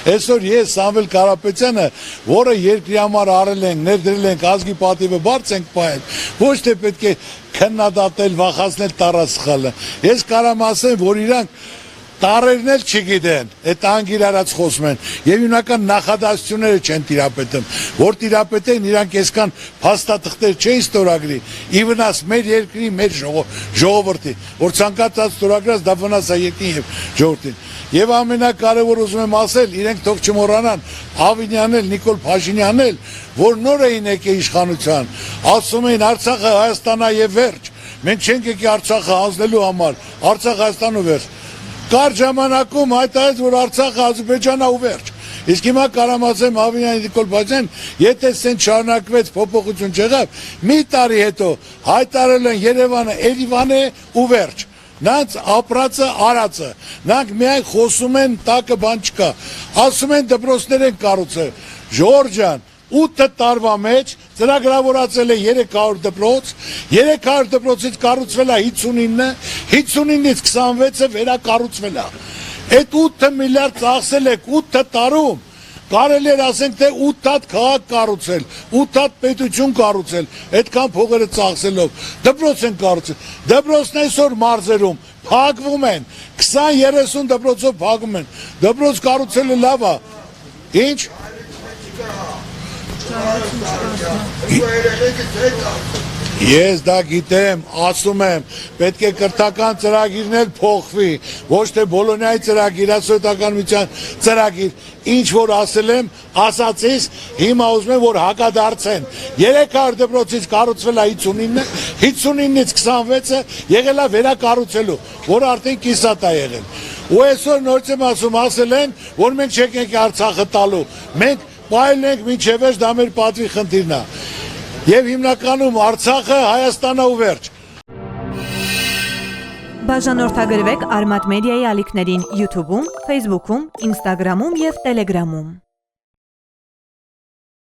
Այսօր ես Սամվել Կարապետյանը, որը երկրի համար արել ենք, ներդրել ենք, ազգի պատիվը բարձ ենք պահել, ոչ թե պետք է քննադատել, վախացնել տառասխալը։ Ես կարամ ասեմ, որ իրանք տարերն էլ չգիտեն, այդ անգիրարած խոսում են, եւ հիմնական նախադասությունները չեն տիրապետում, որ տիրապետեն իրանք այսքան փաստաթղթեր չէին ստորագրի, ի վնաս մեր երկրի, մեր ժողովրդի, որ ցանկացած ստորագրած դա վնաս է երկրին եւ ժողովրդին։ Եվ ամենակարևոր ուզում եմ ասել, իրենք թող չմոռանան Ավինյանն էլ, Նիկոլ Փաշինյանն էլ, որ նոր էին եկել իշխանության, ասում էին Արցախը Հայաստանա եւ վերջ։ Մենք չենք եկել Արցախը հանձնելու համար, Արցախ Հայաստան ու վերջ։ Կարճ ժամանակում հայտարարեց, որ Արցախը Ադրբեջանա ու վերջ։ Իսկ հիմա կարամ ասեմ Ավինյան Նիկոլ Փաշինյան, եթե սեն շարունակվեց փոփոխություն չեղավ, մի տարի հետո հայտարարել են Երևանը Էրիվան է ու վերջ։ Նրանց ապրածը արածը, նրանք միայն խոսում են, տակը բան չկա, ասում են դպրոցներ են կառուցել, Ժորժ ջան, 8 տարվա մեջ ծրագրավորացել է 300 դպրոց, 300 դպրոցից կառուցվել է 59, 59-ից 26-ը վերակառուցվել է, այդ 8 միլիարդ ծախսել եք 8 տարում, կարելի էր ասենք թե 8 հատ քաղաք կառուցել, 8 հատ պետություն կառուցել, այդքան փողերը ծախսելով, դպրոց են կառուցել, դպրոցն այսօր մարզերում փակվում են, 20-30 դպրոցով փակվում են, դպրոց կառուցելը լավ է, ինչ? Ես դա գիտեմ, ասում եմ, պետք է կրթական ծրագիրն էլ փոխվի, ոչ թե Բոլոնիայի ծրագիր, Սովետական միության ծրագիր, ինչ որ ասել եմ, ասացիս, հիմա ուզում եմ, որ հակադարձեն, 300 դպրոցից կառուցվել է 59, 59-ից 26-ը եղել է վերակառուցելու, որ արդեն կիսատ է եղել, ու այսօր նորից եմ ասում, ասել են, որ մենք չենք եկել Արցախը տալու, մենք պայել ենք մինչև վերջ, դա մեր պատվի խնդիրն է, եւ հիմնականում Արցախը Հայաստանա ու վերջ։ Բաժանորդագրվեք Արմատ մեդիայի ալիքներին YouTube-ում, Facebook-ում, Instagram-ում եւ Telegram-ում։